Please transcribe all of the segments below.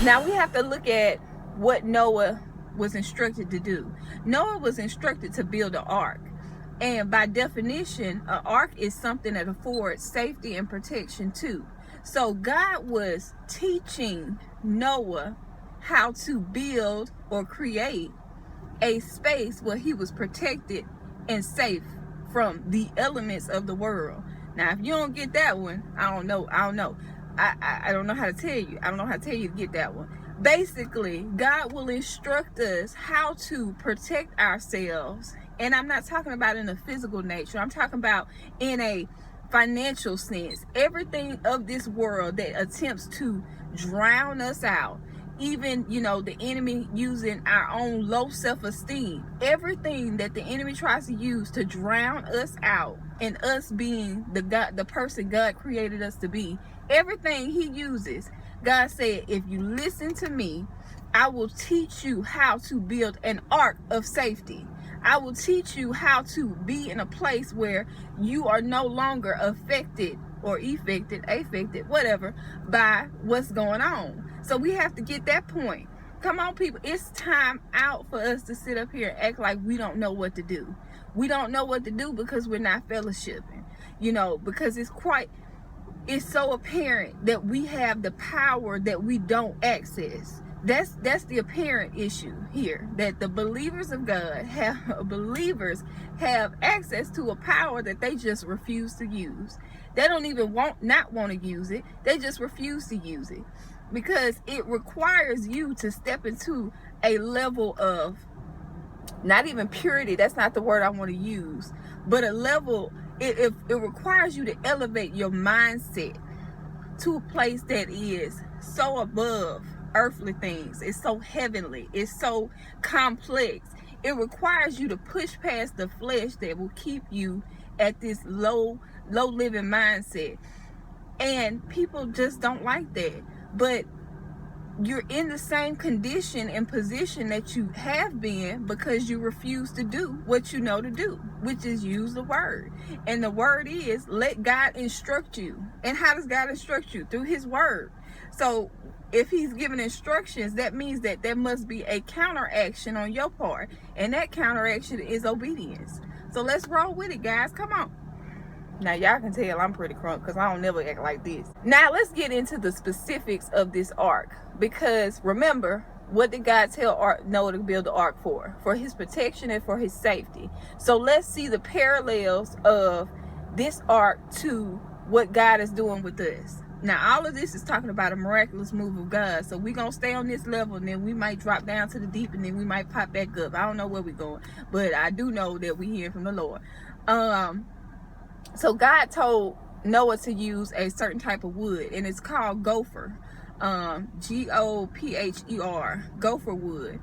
Now we have to look at what Noah was instructed to do. Noah was instructed to build an ark. And by definition, an ark is something that affords safety and protection too. So God was teaching Noah how to build or create a space where he was protected and safe from the elements of the world. Now, if you don't get that one, I don't know. I don't know how to tell you. I don't know how to tell you to get that one. Basically, God will instruct us how to protect ourselves. And I'm not talking about in a physical nature. I'm talking about in a financial sense. Everything of this world that attempts to drown us out, even, the enemy using our own low self-esteem, everything that the enemy tries to use to drown us out and us being the person God created us to be, everything he uses, God said, if you listen to me, I will teach you how to build an ark of safety. I will teach you how to be in a place where you are no longer affected or affected, whatever, by what's going on. So we have to get that point. Come on, people. It's time out for us to sit up here and act like we don't know what to do. We don't know what to do because we're not fellowshipping, because it's so apparent that we have the power that we don't access. That's the apparent issue here, that the believers of God have access to a power that they just refuse to use. They don't even not want to use it. They just refuse to use it because it requires you to step into a level of, not even purity, that's not the word I want to use, but a level, it requires you to elevate your mindset to a place that is so above earthly things. It's so heavenly. It's so complex. It requires you to push past the flesh that will keep you at this low living mindset. And people just don't like that. But you're in the same condition and position that you have been because you refuse to do what you know to do, which is use the word. And the word is, let God instruct you. And how does God instruct you? Through his word. So if he's giving instructions, that means that there must be a counteraction on your part. And that counteraction is obedience. So let's roll with it, guys. Come on. Now, y'all can tell I'm pretty crunk because I don't never act like this. Now, let's get into the specifics of this ark. Because remember, what did God tell Noah to build the ark for? For his protection and for his safety. So let's see the parallels of this ark to what God is doing with us. Now, all of this is talking about a miraculous move of God. So we're going to stay on this level, and then we might drop down to the deep, and then we might pop back up. I don't know where we're going, but I do know that we're hearing from the Lord. So God told Noah to use a certain type of wood, and it's called gopher, Gopher, gopher wood.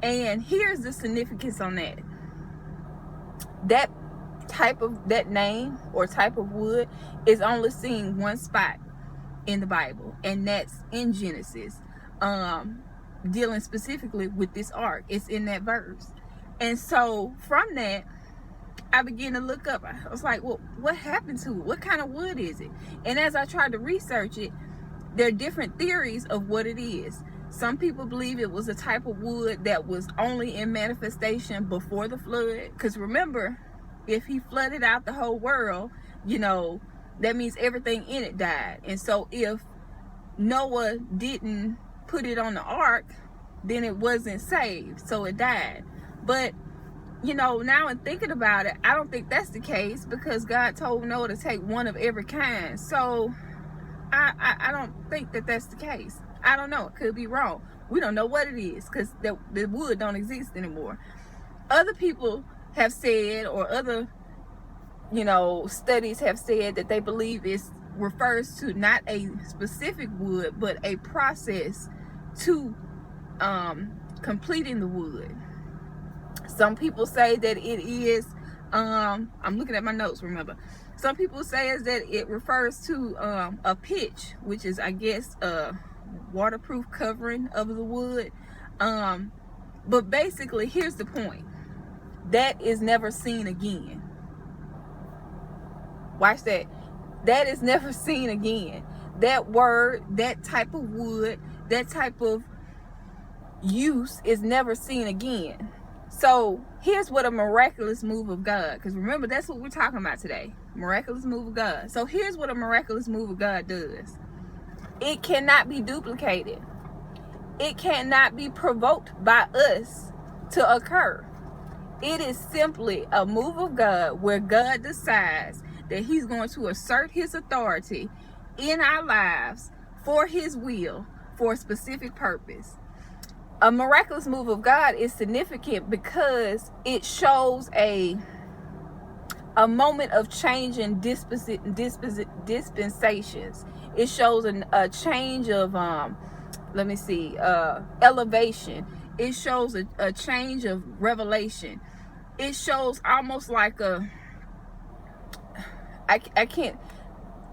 And here's the significance on that. That name or type of wood is only seen one spot in the Bible, and that's in Genesis, dealing specifically with this ark. It's in that verse. And so from that, I began to look up. I was like, well, what happened to it? What kind of wood is it? And as I tried to research it, there are different theories of what it is. Some people believe it was a type of wood that was only in manifestation before the flood. Because remember, if he flooded out the whole world, that means everything in it died. And so if Noah didn't put it on the ark, then it wasn't saved. So it died. But now in thinking about it, I don't think that's the case, because God told Noah to take one of every kind. So I don't think that that's the case. I don't know. It could be wrong. We don't know what it is, because the wood don't exist anymore. Other people have said, or other studies have said, that they believe it refers to not a specific wood, but a process to completing the wood. Some people say that it is, I'm looking at my notes, remember. Some people say that it refers to a pitch, which is, I guess, a waterproof covering of the wood. But basically, here's the point. That is never seen again. Watch that. That is never seen again. That word, that type of wood, that type of use is never seen again. So here's what a miraculous move of God, because remember, that's what we're talking about today, miraculous move of God. So here's what a miraculous move of God does. It cannot be duplicated. It cannot be provoked by us to occur. It is simply a move of God where God decides that he's going to assert his authority in our lives for his will, for a specific purpose. A miraculous move of God is significant because it shows a moment of change in dispensations. It shows a change of elevation. It shows a change of revelation. It shows almost like I can't,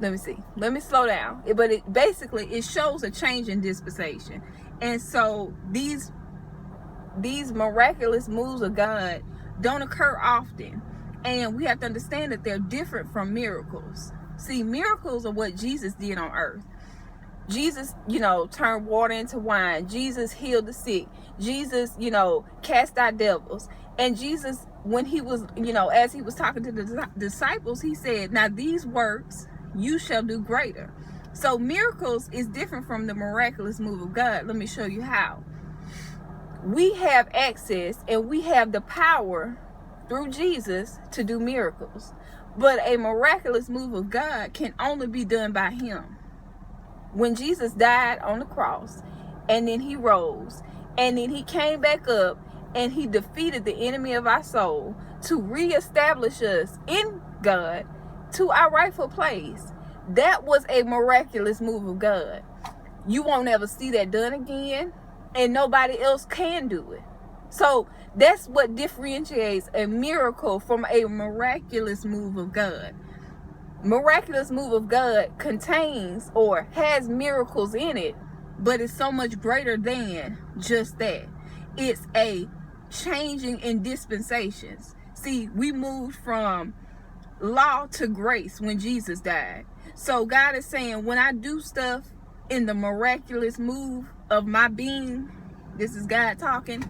let me slow down. But it shows a change in dispensation. And so these miraculous moves of God don't occur often. And we have to understand that they're different from miracles. See, miracles are what Jesus did on earth. Jesus, turned water into wine. Jesus healed the sick. Jesus, cast out devils. And Jesus, when he was, as he was talking to the disciples, he said, now these works you shall do greater. So miracles is different from the miraculous move of God. Let me show you how. We have access and we have the power through Jesus to do miracles. But a miraculous move of God can only be done by him. When Jesus died on the cross, and then he rose, and then he came back up, and he defeated the enemy of our soul to reestablish us in God to our rightful place. That was a miraculous move of God. You won't ever see that done again, and nobody else can do it. So that's what differentiates a miracle from a miraculous move of God. Miraculous move of God contains or has miracles in it, but it's so much greater than just that. It's a changing in dispensations. See, we moved from law to grace when Jesus died. So God is saying, when I do stuff in the miraculous move of my being, this is God talking,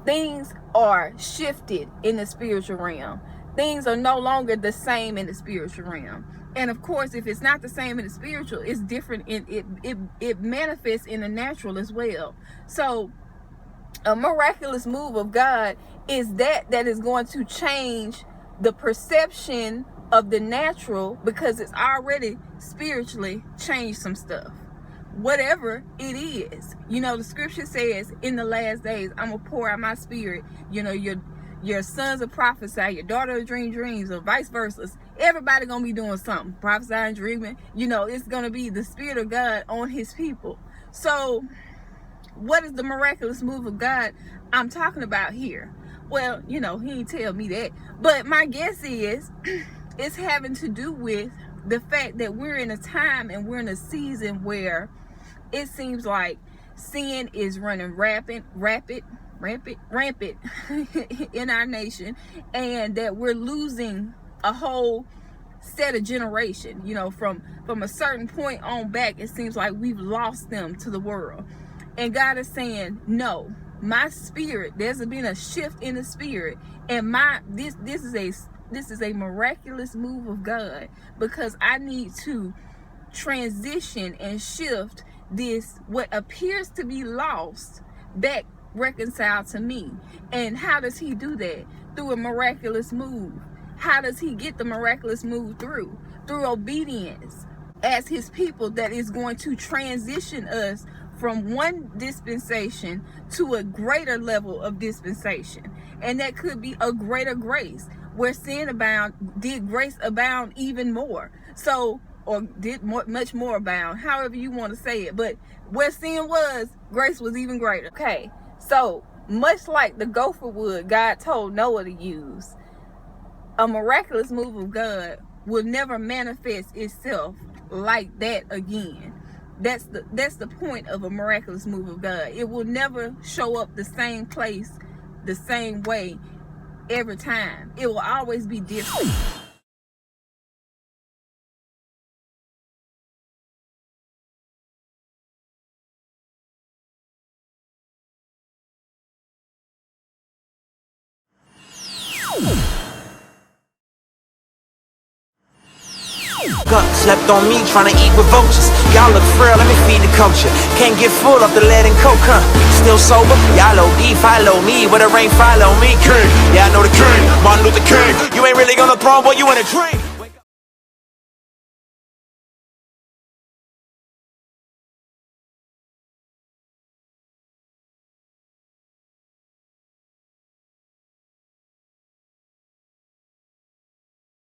things are shifted in the spiritual realm. Things are no longer the same in the spiritual realm. And of course, if it's not the same in the spiritual, it's different. It manifests in the natural as well. So a miraculous move of God is that is going to change the perception of the natural, because it's already spiritually changed some stuff. Whatever it is, the scripture says, in the last days, I'm gonna pour out my spirit. Your sons will prophesy, your daughter will dream dreams, or vice versa. Everybody gonna be doing something, prophesying, dreaming. It's gonna be the Spirit of God on his people. So what is the miraculous move of God I'm talking about here? Well, he ain't tell me that, but my guess is it's having to do with the fact that we're in a time and we're in a season where it seems like sin is running rampant in our nation, and that we're losing a whole set of generation. From a certain point on back, it seems like we've lost them to the world. And God is saying, no, my spirit, there's been a shift in the spirit, and this is a miraculous move of God, because I need to transition and shift this, what appears to be lost, back reconciled to me. And how does he do that? Through a miraculous move. How does he get the miraculous move through? Through obedience as his people, that is going to transition us from one dispensation to a greater level of dispensation. And that could be a greater grace. Where sin abound, did grace abound even more? So, or did much more abound, however you want to say it. But where sin was, grace was even greater. Okay, so much like the gopher wood God told Noah to use, a miraculous move of God will never manifest itself like that again. That's the point of a miraculous move of God. It will never show up the same place, the same way every time. It will always be different. Slept on me, trying to eat with vultures. Y'all look frail, let me feed the culture. Can't get full off the lead and coke, huh? Still sober? Y'all OD, follow me. Where the rain follow me, king. Yeah, I know the king, Martin Luther King. You ain't really gonna throne, boy, you in a dream.